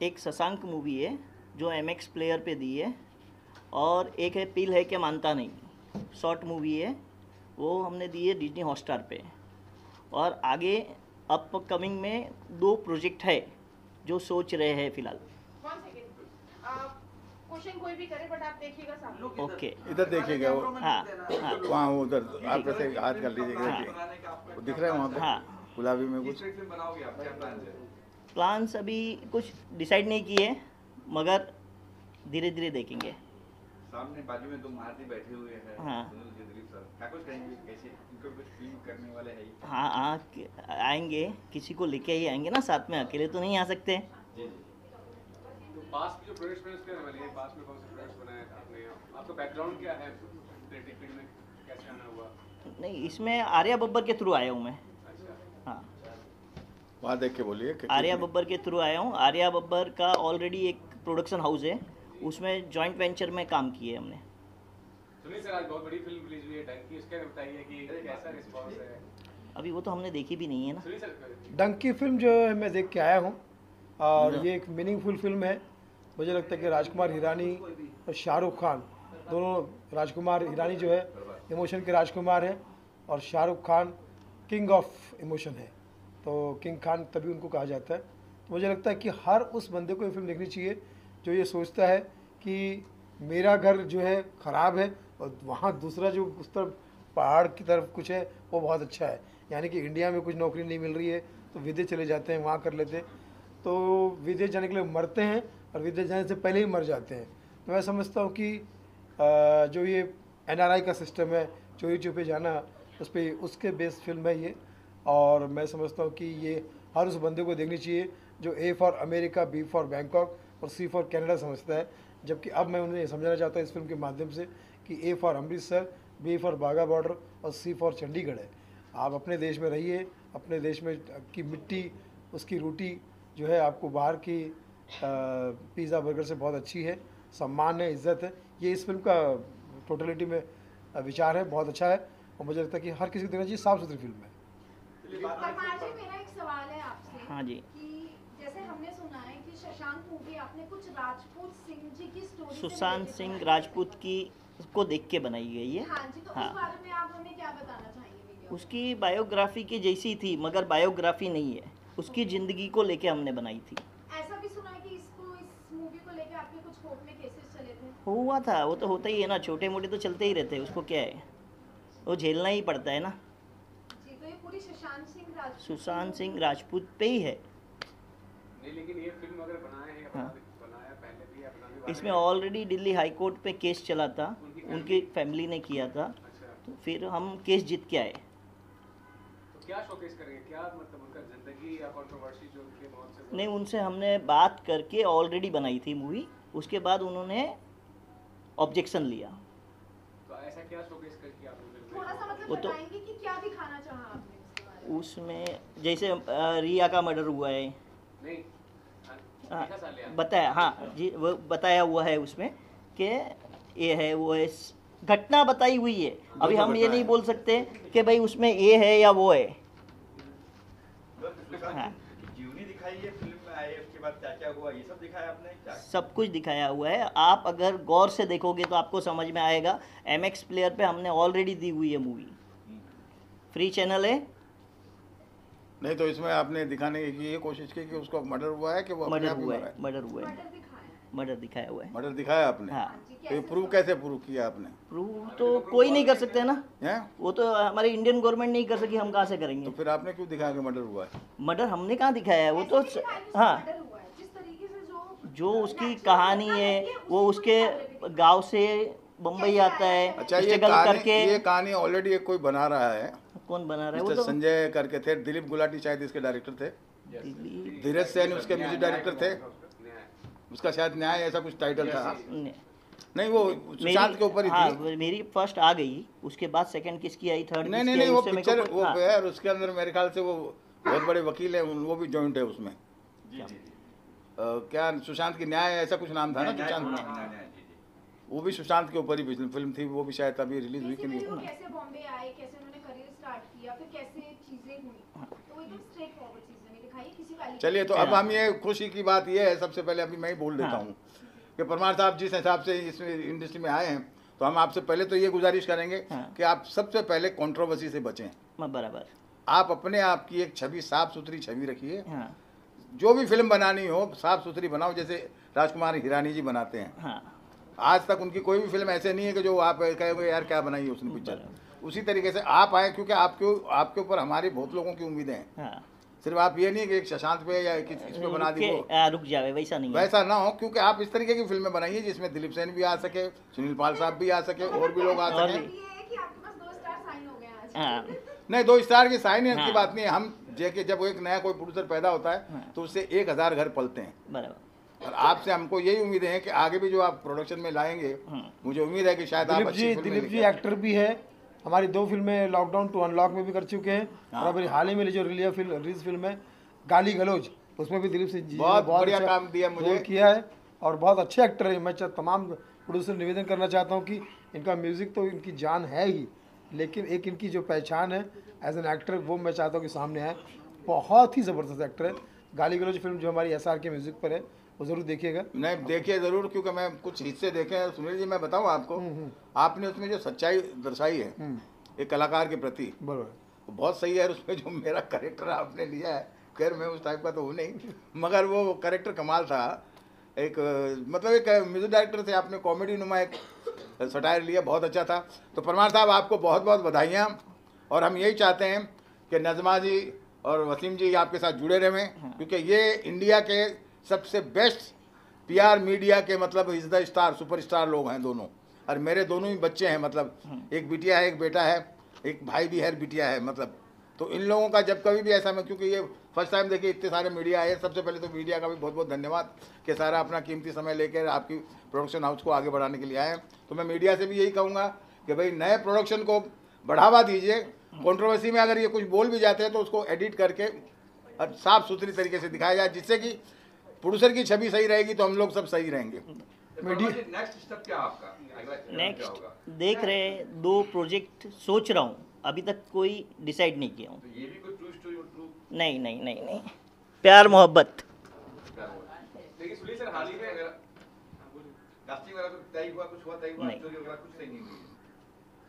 एक शशांक मूवी है जो MX प्लेयर पे दी है, और एक है पील है क्या मानता नहीं, शॉर्ट मूवी है, वो हमने दी है डिज्नी हॉटस्टार पे। और आगे अपकमिंग में 2 प्रोजेक्ट है जो सोच रहे हैं फिलहाल। क्वेश्चन कोई भी करे बट आप देखिएगा सामने। ओके, इधर देखिएगा वो, हाँ हाँ वहाँ उधर आप ऐसे हाथ कर लीजिएगा, वो दिख रहा है वहाँ पे हाँ। गुलाबी में कुछ। प्लान्स अभी कुछ डिसाइड नहीं किए, मगर धीरे धीरे देखेंगे। सामने बाजू में 2 महारथी बैठे हुए हैं। हाँ। दिलीप सर क्या कुछ कहेंगे, कैसे इनको कुछ फिल्म करने वाले हैं? हाँ आएंगे, किसी को लेके ही आएंगे ना साथ में, अकेले तो नहीं आ सकते। जी। तो पास में जो प्रोजेक्ट्स में उसके वाले हैं, पास में कौन से प्रोजेक्ट्स बनाए आपने? आपका बैकग्राउंड क्या है क्रिएटिव फील्ड में, कैसे आना हुआ? नहीं, इसमें आर्या बब्बर के थ्रू आया हूँ मैं। अच्छा। हाँ, वहाँ देख के बोलिए। आर्या बब्बर के थ्रू आया हूँ। आर्या बब्बर का ऑलरेडी एक प्रोडक्शन हाउस है, उसमें जॉइंट वेंचर में काम किए हमने। सुनील सर, आज बहुत बड़ी फिल्म रिलीज हुई है डंकी, उसके बारे में बताइए कि कैसा रिस्पांस है? अभी वो तो हमने देखी भी नहीं है ना। सुनील सर, डंकी फिल्म जो है मैं देख के आया हूँ, और ये एक मीनिंगफुल फिल्म है। मुझे लगता है कि राजकुमार हिरानी और शाहरुख खान दोनों, राजकुमार हिरानी जो है इमोशन के राजकुमार है, और Shahrukh Khan king of emotion है, तो किंग खान तभी उनको कहा जाता है। तो मुझे लगता है कि हर उस बंदे को ये फिल्म देखनी चाहिए जो ये सोचता है कि मेरा घर जो है ख़राब है और वहाँ दूसरा जो उस तरफ पहाड़ की तरफ कुछ है वो बहुत अच्छा है। यानी कि इंडिया में कुछ नौकरी नहीं मिल रही है तो विदेश चले जाते हैं, वहाँ कर लेते हैं। तो विदेश जाने के लिए मरते हैं और विदेश जाने से पहले ही मर जाते हैं। तो मैं समझता हूँ कि जो ये NRI का सिस्टम है, चोरी छुपे जाना, उस पर उसके बेस्ड फिल्म है ये। और मैं समझता हूँ कि ये हर उस बंदे को देखनी चाहिए जो A for America, B for Bangkok और C फॉर कनाडा समझता है। जबकि अब मैं उन्हें समझाना चाहता हूँ इस फिल्म के माध्यम से कि A for Amritsar, B for Wagah border और C फॉर चंडीगढ़ है। आप अपने देश में रहिए, अपने देश में की मिट्टी, उसकी रोटी जो है आपको बाहर की पिज़्ज़ा बर्गर से बहुत अच्छी है, सम्मान है, इज़्ज़त है। ये इस फिल्म का टोटलिटी में विचार है, बहुत अच्छा है, और मुझे लगता है कि हर किसी को देखना चाहिए। साफ़ सुथरी फिल्म है। परमार जी, मेरा एक सवाल है आपसे। हाँ जी। कि जैसे हमने सुना है कि शशांक मूवी आपने कुछ राजपूत सिंह जी की स्टोरी से सुशांत related सिंह बनाई है। राजपूत की को देख के बनाई गई है। हाँ जी, तो हाँ। उस बारे में आप हमें क्या बताना चाहेंगे वीडियो? उसकी बायोग्राफी की जैसी थी, मगर बायोग्राफी नहीं है, उसकी ज़िंदगी को लेके हमने बनाई थी। ऐसा भी सुना है कि इसको, इस मूवी को लेके आपके कुछ कोर्ट में केसेस चले थे। हुआ था, वो तो होता ही है ना, छोटे मोटे तो चलते ही रहते हैं, उसको क्या है, वो झेलना ही पड़ता है ना। जी, तो ये पूरी सुशांत सिंह राजपूत सुशांत सिंह राजपूत पे ही है। नहीं लेकिन ये फिल्म अगर बनाए हैं, हाँ। बनाया पहले भी या बनाने वाले इसमें ऑलरेडी दिल्ली हाई कोर्ट पे केस चला था, उनकी फैमिली ने किया था, अच्छा, तो फिर हम केस जीत के आए। तो क्या शोकेस करेंगे, क्या मतलब उनका जिंदगी या कंट्रोवर्सी जो उनके मौत से? नहीं, उनसे हमने बात करके ऑलरेडी बनाई थी मूवी, उसके बाद उन्होंने ऑब्जेक्शन लिया। तो ऐसा क्या शोकेस करके आप लोग थोड़ा सा मतलब वो तो- बताएंगे कि क्या दिखाना चाहा आपने इसके बारे में? उसमें जैसे रिया का मर्डर हुआ है, नहीं हाँ, देखा सालिया? बताया, हाँ जी, वो बताया हुआ है उसमें कि ये है वो है, घटना बताई हुई है। अभी हम ये नहीं बोल सकते कि भाई उसमें ये है या वो है। हाँ, जीवनी दिखाई है फिल्म में आए, उसके बाद क्या क्या हुआ ये सब दिखाया आपने क्या? सब कुछ दिखाया हुआ है। आप अगर गौर से देखोगे तो आपको समझ में आएगा। MX प्लेयर पे हमने ऑलरेडी दी हुई है मूवी, फ्री चैनल है। नहीं तो इसमें आपने दिखाने की ये कोशिश की कि उसको मर्डर हुआ है कि वो अपने मर्डर आप ही हुआ मरा है, है? मर्डर हुआ है, मर्डर दिखाया है। मर्डर दिखाया हुआ है। मर्डर दिखाया आपने? हाँ, जी, तो ये कैसे प्रूव कैसे प्रूव किया आपने? प्रूव तो कोई नहीं कर सकते ना, हैं? वो तो हमारी इंडियन गवर्नमेंट नहीं कर सकी, हम कहाँ से करेंगे। तो फिर आपने क्यों दिखाया कि मर्डर हुआ है? मर्डर हमने कहाँ दिखाया है, वो ऐसे तो नहीं दिखाया कि उसका हाँ, मर्डर हुआ है। जिस तरीके से जो उसकी natural कहानी घटना है, घटी है, वो उसी उसके पूरी family पे गांव से बम्बई आता है, अच्छा, ये स्ट्रगल कहानी करके। ऑलरेडी एक कोई बना रहा है, कौन बना रहा है वो मिस्टर तो संजय करके थे, दिलीप गुलाटी शायद इसके डायरेक्टर थे, दिल्ली- धीरज सेन उसके म्यूजिक डायरेक्टर थे, उसका शायद न्याय ऐसा कुछ टाइटल था। ने- नहीं वो सुशांत के ऊपर ही हाँ, थी। मेरी फर्स्ट आ गई, उसके बाद सेकंड किसकी आई, थर्ड नहीं किसकी नहीं आई, नहीं, वो उससे मेरे पिक्चर को कुछ- वो हाँ, है, और उसके अंदर मेरे ख्याल से वो बहुत बड़े वकील है, वो भी जॉइंट है उसमें। जी जी जी क्या सुशांत की न्याय ऐसा कुछ नाम था ना सुशांत? जी जी। वो भी सुशांत के ऊपर ही फिल्म थी, वो भी शायद अभी रिलीज हुई कि बेसिकली नहीं। वो कैसे बॉम्बे आए, कैसे उन्होंने करियर स्टार्ट किया, फिर कैसे चीजें हुई, तो एकदम स्ट्रेट फॉरवर्ड चीजें नहीं दिखाई किसी वाली। चलिए, तो अब हम ये खुशी की बात ये है, सबसे पहले अभी मैं ही बोल देता हूँ कि परमार साहब जिस हिसाब से इस इंडस्ट्री में आए हैं, तो हम आपसे पहले तो ये गुजारिश करेंगे कि आप सबसे पहले कंट्रोवर्सी से बचें। बराबर। आप अपने आप की एक छवि, साफ सुथरी छवि रखिए। हाँ। जो भी फिल्म बनानी हो साफ सुथरी बनाओ, जैसे राजकुमार हिरानी जी बनाते हैं। हाँ। आज तक उनकी कोई भी फिल्म ऐसे नहीं है कि जो आप कहोगे यार क्या बनाई है उसने पिक्चर। उसी तरीके से आप आए, क्योंकि आपके ऊपर हमारे बहुत लोगों की उम्मीदें हैं। हाँ। सिर्फ आप ये नहीं कि एक शशांक पे या इस पे बना दी वो रुक जावे, वैसा नहीं है। वैसा ना हो, क्योंकि आप इस तरीके की फिल्में बनाइए जिसमें दिलीप सेन भी आ सके, सुनील पाल साहब भी आ सके, और भी लोग आ सके। ये है कि आपके पास 2 स्टार साइन हो गए आज। हाँ। नहीं, 2 स्टार की साइन की हाँ। बात नहीं है। हम जब एक नया कोई प्रोड्यूसर पैदा होता है तो उससे 1000 घर पलते हैं। बराबर। और आपसे हमको यही उम्मीदें हैं कि आगे भी जो आप प्रोडक्शन में लाएंगे, मुझे उम्मीद है कि शायद आप अच्छी फिल्में दिलीप जी लेके एक्टर भी है, हमारी 2 फिल्में लॉकडाउन टू अनलॉक में भी कर चुके हैं। और अभी हाल ही में जो रिलीज फिल्म है गाली गलौज, उसमें भी दिलीप सिंह जी बहुत ने बढ़िया अच्छा काम दिया मुझे। रोल किया है और बहुत अच्छे एक्टर है। मैं तमाम प्रोड्यूसर निवेदन करना चाहता हूँ कि इनका म्यूज़िक तो इनकी जान है ही, लेकिन एक इनकी जो पहचान है एज एन एक्टर, वो मैं चाहता हूँ कि सामने आए। बहुत ही ज़बरदस्त एक्टर है। गाली गलौज फिल्म जो हमारी SR के म्यूज़िक पर है, वो ज़रूर देखिएगा। नहीं, देखिए ज़रूर, क्योंकि मैं कुछ हिस्से देखे हैं। सुनील जी, मैं बताऊँ आपको, आपने उसमें जो सच्चाई दर्शाई है एक कलाकार के प्रति, बराबर, वो बहुत सही है। और उसमें जो मेरा करेक्टर आपने लिया है, खैर मैं उस टाइप का तो हूँ नहीं, मगर वो करेक्टर कमाल था। एक मतलब एक म्यूजिक डायरेक्टर से आपने कॉमेडी नुमा एक सटायर लिया, बहुत अच्छा था। तो परमार साहब, आपको बहुत बहुत बधाइयाँ। और हम यही चाहते हैं कि नज़मा जी और वसीम जी आपके साथ जुड़े रहें, क्योंकि ये इंडिया के सबसे बेस्ट PR मीडिया के मतलब इज़ द स्टार, सुपरस्टार लोग हैं दोनों। और मेरे दोनों ही बच्चे हैं, मतलब एक बिटिया है, एक बेटा है, एक भाई भी है, बिटिया है। मतलब तो इन लोगों का जब कभी भी ऐसा में, क्योंकि ये फर्स्ट टाइम देखिए इतने सारे मीडिया आए। सबसे पहले तो मीडिया का भी बहुत बहुत धन्यवाद कि सारा अपना कीमती समय लेकर आपकी प्रोडक्शन हाउस को आगे बढ़ाने के लिए आए हैं। तो मैं मीडिया से भी यही कहूँगा कि भाई नए प्रोडक्शन को बढ़ावा दीजिए। कंट्रोवर्सी में अगर ये कुछ बोल भी जाते हैं तो उसको एडिट करके और साफ सुथरी तरीके से दिखाया जाए, जिससे कि प्रोड्यूसर की छवि सही रहेगी तो हम लोग सब सही रहेंगे। नेक्स्ट स्टेप क्या आपका, अगला चरण क्या नेक्स्ट होगा? देख रहे 2 प्रोजेक्ट सोच रहा हूँ, अभी तक कोई डिसाइड नहीं किया हूँ। तो ये भी कोई ट्रू स्टोरी, ट्रू नहीं नहीं नहीं नहीं, प्यार मोहब्बत। देखिए सुनील सर, हाल ही में अगर कास्टिंग वगैरह तो तय हुआ, कुछ हुआ, तय हुआ, नहीं। स्टोरी वगैरह कुछ तय नहीं हुई।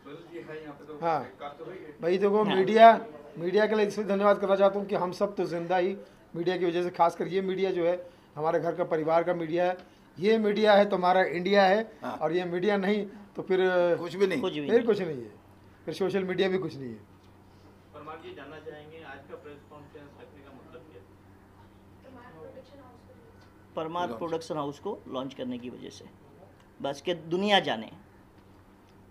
सुनील जी है यहाँ पे तो हाँ। कास्ट तो हुई है। भाई देखो, मीडिया के लिए इसलिए धन्यवाद करना चाहता हूँ कि हम सब तो जिंदा ही मीडिया की वजह से, खासकर ये मीडिया जो है हमारे घर का परिवार का मीडिया है। ये मीडिया है तो हमारा इंडिया है। हाँ। और ये मीडिया नहीं तो फिर कुछ भी नहीं। कुछ भी फिर नहीं। कुछ नहीं है, फिर सोशल मीडिया भी कुछ नहीं है। परमार जी जानना चाहेंगे आज का प्रेस कॉन्फ्रेंस रखने का मतलब क्या है? परमार प्रोडक्शन हाउस को लॉन्च करने की वजह से, बस कि दुनिया जाने।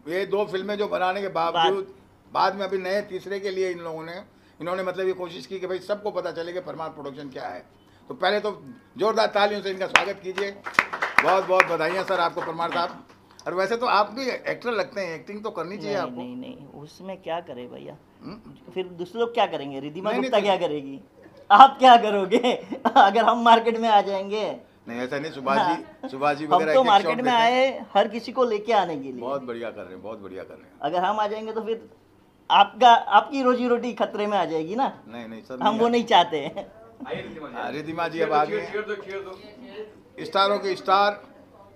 ये 2 फिल्में जो बनाने के बावजूद बाद में अभी नए तीसरे के लिए इन्होंने मतलब ये कोशिश की कि भाई सबको पता चले कि परमार प्रोडक्शन क्या है। तो पहले तो जोरदार तालियों से इनका स्वागत कीजिए। बहुत बहुत बधाइयाँ सर आपको परमार साहब। और वैसे तो आप भी एक्टर लगते हैं, एक्टिंग तो करनी चाहिए नहीं आपको। नहीं नहीं, उसमें क्या करे भैया, फिर दूसरे लोग क्या करेंगे? रिधिमा नहीं, गुप्ता नहीं, क्या करेगी? आप क्या करोगे अगर हम मार्केट में आ जाएंगे? नहीं, ऐसा नहीं। सुभाष जी हम वगैरह तो एक-एक मार्केट शॉट में देते हैं। आए हर किसी को लेके आने के लिए। बहुत बढ़िया कर रहे हैं, बहुत बढ़िया कर रहे हैं। अगर हम आ जाएंगे तो फिर आपकी रोजी रोटी खतरे में आ जाएगी ना। नहीं नहीं सर, हम वो नहीं चाहते हैं। आइए रिद्धिमा जी। रिधिमा जी अब आगे चेयर दो। स्टारों के स्टार।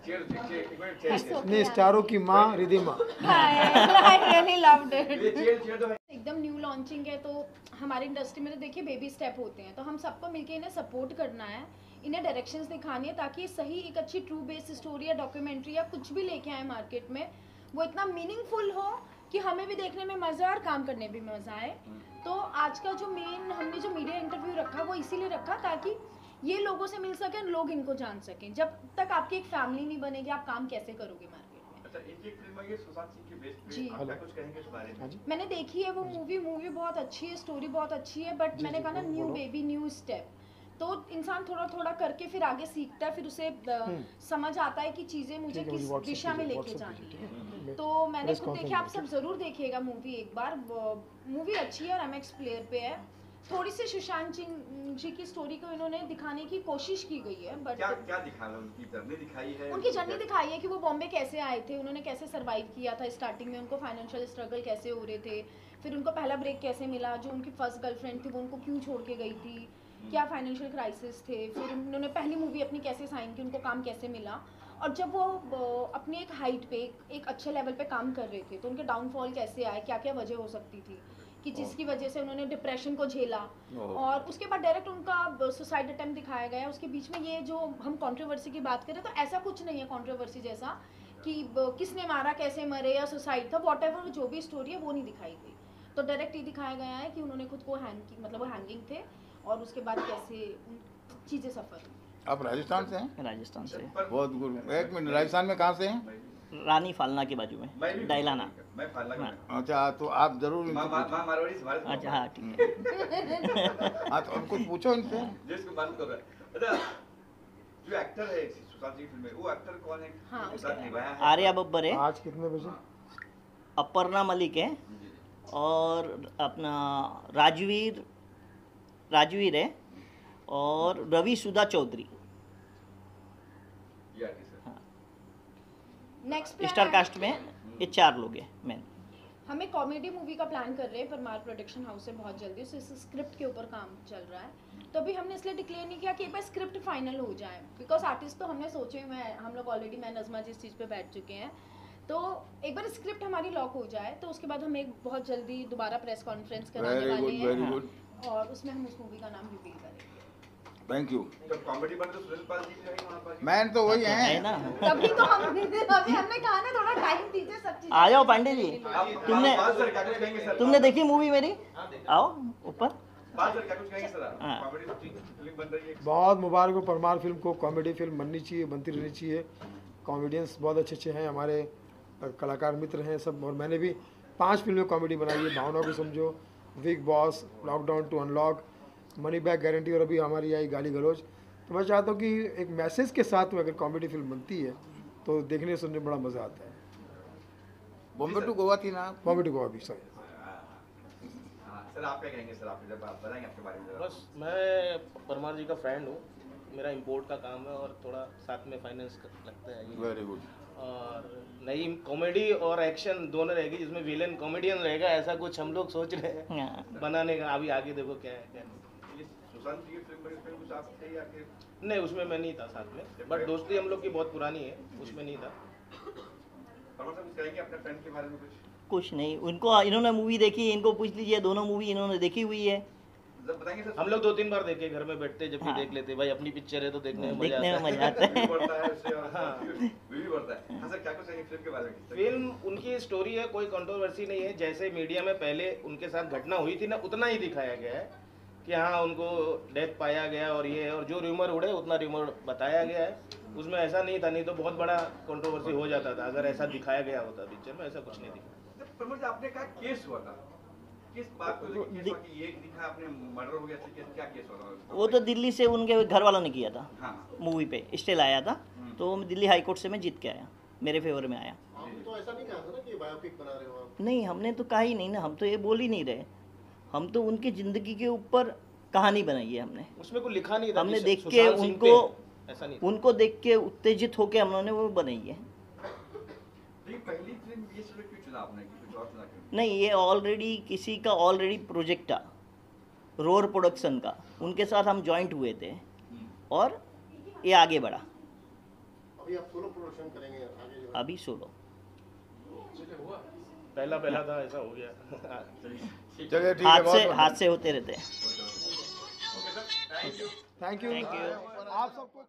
चेयर एक मिनट, चेयर अपने स्टारों की माँ Ridhima. I really loved it. Chair दो। एकदम न्यू लॉन्चिंग है तो हमारी इंडस्ट्री में तो देखिए बेबी स्टेप होते हैं, तो हम सबको मिलके इन्हें सपोर्ट करना है, इन्हें डायरेक्शंस दिखानी है ताकि सही एक अच्छी ट्रू बेस्ड स्टोरी या डॉक्यूमेंट्री या कुछ भी लेके आए मार्केट में, वो इतना मीनिंगफुल हो कि हमें भी देखने में मज़ा और काम करने में भी मज़ा आए। तो आज का जो हमने जो मीडिया इंटरव्यू रखा वो इसीलिए रखा ताकि ये लोगों से मिल सके, लोग इनको जान सकें। जब तक आपकी एक फैमिली नहीं बनेगी आप काम कैसे करोगे मार्केट में? अच्छा, एक फिल्म है ये सुशांत सिंह की बेस जी। पे, आप क्या कुछ कहेंगे इस बारे में? मैंने देखी है वो मूवी बहुत अच्छी है, स्टोरी बहुत अच्छी है, बट मैंने कहा ना न्यू बेबी न्यू स्टेप, तो इंसान थोड़ा थोड़ा करके फिर आगे सीखता है, फिर उसे समझ आता है कि चीज़ें मुझे ठीक है, किस मुझे दिशा में WhatsApp लेके कीजिए, जानी ठीक है। है? तो मैंने प्रेस खुद देखी, आप सब ज़रूर देखिएगा मूवी एक बार। मूवी अच्छी है और MX प्लेयर पे है। थोड़ी सी सुशांत सिंह जी की स्टोरी को इन्होंने दिखाने की कोशिश की गई है, बट क्या दिखाना, उनकी जर्नी दिखाई है? उनकी जर्नी दिखाई है कि वो बॉम्बे कैसे आए थे, उन्होंने कैसे सरवाइव किया था स्टार्टिंग में, उनको फाइनेंशियल स्ट्रगल कैसे हो रहे थे, फिर उनको पहला ब्रेक कैसे मिला, जो उनकी फर्स्ट गर्लफ्रेंड थी वो उनको क्यों छोड़ के गई थी, क्या फाइनेंशियल क्राइसिस थे, फिर उन्होंने पहली मूवी अपनी कैसे साइन की, उनको काम कैसे मिला, और जब वो अपनी एक हाइट पे एक अच्छे लेवल पे काम कर रहे थे तो उनके डाउनफॉल कैसे आए, क्या क्या वजह हो सकती थी कि जिसकी वजह से उन्होंने डिप्रेशन को झेला, और उसके बाद डायरेक्ट उनका सुसाइड अटेम्प्ट दिखाया गया। उसके बीच में ये जो हम कंट्रोवर्सी की बात करें तो ऐसा कुछ नहीं है कंट्रोवर्सी जैसा कि किसने मारा, कैसे मरे या सुसाइड था, वॉटएवर जो भी स्टोरी है वो नहीं दिखाई गई। तो डायरेक्ट ये दिखाया गया है कि उन्होंने खुद को हैंग की, मतलब वो हैंगिंग थे और उसके बाद कैसे चीज़ें सफ़र हुई। आप राजस्थान से हैं? राजस्थान से। बहुत गुड। एक मिनट, राजस्थान में कहाँ से हैं? रानी फालना के बाजू में, मैं भी डायलाना। मैं फालना का हूँ। अच्छा, तो आप जरूर इनसे माँ मारवाड़ी से भारत अच्छा हाँ ठीक है। हाँ, तो हम कुछ पूछो इनसे। जिसको बात कर रहा है। अच्छा, जो एक्टर है सुशांत सिंह फिल्म में, वो एक्टर कौन है? हाँ, उसके साथ निभाया है? आर्या बब्बर है, आज कितने बजे? अपर्णा मलिक है, और अपना राजवीर है, और रवि सुधा चौधरी। ये आर्टिस्ट है। नेक्स्ट स्टार कास्ट में ये 4 लोग हैं मैन। हमें कॉमेडी मूवी का प्लान कर रहे हैं परमार प्रोडक्शन हाउस से बहुत जल्दी, सो इस स्क्रिप्ट के ऊपर काम चल रहा है। तो अभी हमने इसलिए डिक्लेयर नहीं किया कि एक बार स्क्रिप्ट फाइनल हो जाए, बिकॉज आर्टिस्ट तो हमने सोचे हुए हैं, हम लोग ऑलरेडी मैं नज़मा जिस चीज़ पे बैठ चुके हैं। तो एक बार स्क्रिप्ट हमारी लॉक हो जाए तो उसके बाद हम एक बहुत जल्दी दोबारा प्रेस कॉन्फ्रेंस कराने वेरी वाले गुड, वेरी हैं, गुड, और उसमें हम उस मूवी का नाम रिवील करेंगे। Thank you. तो कॉमेडी बन तो सुनील पाल जी भी रहेंगे वहाँ पर। मैन तो वही है हैं ना। तभी तो अभी हमने कहा ना थोड़ा टाइम दीजिए सब चीज़। आ जाओ पांडे जी, तुमने बात सर क्या कुछ कहेंगे सर? तुमने देखी मूवी मेरी? आओ ऊपर। बात सर क्या कुछ कहेंगे सर? हाँ। कॉमेडी फिल्म बन रही है। बहुत मुबारक हो परमार फिल्म को। कॉमेडी फिल्म बननी चाहिए, बनती रहनी चाहिए। कॉमेडियंस बहुत अच्छे अच्छे हैं, हमारे कलाकार मित्र हैं सब, और मैंने भी 5 फिल्में कॉमेडी बनाई है। भावना को समझो, Bigg Boss, lockdown to unlock, money back guarantee, और अभी हमारी आई गाली गलौज। तो मैं चाहता हूँ कि एक मैसेज के साथ में अगर कॉमेडी फिल्म बनती है तो देखने सुनने में बड़ा मज़ा आता है। बॉम्बे टू गोवा थी ना? कॉमेडी को अभी सर हाँ, सर आप क्या कहेंगे सर? आप जब आप बताएंगे आपके बारे में जरा। बस मैं परमार जी का फ्रेंड हूँ, मेरा इंपोर्ट का काम है और थोड़ा साथ में फाइनेंस लगता है ये। Very good. और नई कॉमेडी और एक्शन दोनों रहेगी, जिसमें विलेन कॉमेडियन रहेगा, ऐसा कुछ हम लोग सोच रहे हैं हाँ। बनाने का। अभी आगे देखो क्या है क्या नहीं। ये सुशांत जी की फिल्म बनी, उसमें कुछ आप थे या फिर? नहीं, उसमें मैं नहीं था साथ में, बट दोस्ती हम लोग की बहुत पुरानी है, उसमें नहीं था। परमार साहब कुछ कहेंगे अपने फ्रेंड के बारे में कुछ? कुछ नहीं, उनको इन्होंने मूवी देखी, इनको पूछ लीजिए, दोनों मूवी इन्होंने देखी हुई है। जब बताएंगे सर। हम लोग 2-3 बार देखे, घर में बैठते जब भी हाँ। देख लेते, भाई अपनी पिक्चर है तो देखने में मजा देखने आता में है। मजा आता भी है। बढ़ता है उससे और भी बढ़ता है। हाँ सर, क्या कुछ कहेंगे फिल्म के बारे में? फिल्म उनकी स्टोरी है, कोई कंट्रोवर्सी नहीं है। जैसे मीडिया में पहले उनके साथ घटना हुई थी ना, उतना ही दिखाया गया है कि हाँ उनको डेथ पाया गया और ये है, और जो र्यूमर उड़े उतना र्यूमर बताया गया है। उसमें ऐसा नहीं था, नहीं तो बहुत बड़ा कंट्रोवर्सी हो जाता था अगर ऐसा दिखाया गया होता। पिक्चर में ऐसा कुछ नहीं दिखा। प्रमोद जी, आपने कहा केस हुआ था, किस बात को लेकर केस हुआ कि ये दिखा आपने मर्डर हो गया था, क्या केस हुआ था? वो तो दिल्ली से उनके घर वालों ने किया था, हाँ। मूवी पे स्टे आया था, तो दिल्ली हाई कोर्ट से मैं जीत के आया, मेरे फेवर में आया। तो ऐसा नहीं कहा था ना कि बायोपिक बना रहे हो आप? नहीं, हमने तो कहा ही नहीं ना, हम तो ये बोल ही नहीं रहे। हम तो उनकी ज़िंदगी के ऊपर कहानी बनाई है हमने। उसमें कुछ लिखा नहीं था। हमने कि देख के सुशांत सिंह उनको पे ऐसा नहीं था। उनको देख के उत्तेजित होके हमने वो बनाई है। तो ये पहली फिल्म ये सब क्यों चुना आपने, कि कुछ और चुना क्यों? नहीं, ये ऑलरेडी किसी का ऑलरेडी प्रोजेक्ट था, रोर प्रोडक्शन का, उनके साथ हम जॉइंट हुए थे और ये आगे बढ़ा। अभी आप सोलो प्रोडक्शन करेंगे आगे जो है? अभी सोलो। पहला था, ऐसा हो गया। चलिए ठीक है, हाथ से होते रहते हैं। Thank you. Thank you. आप सबको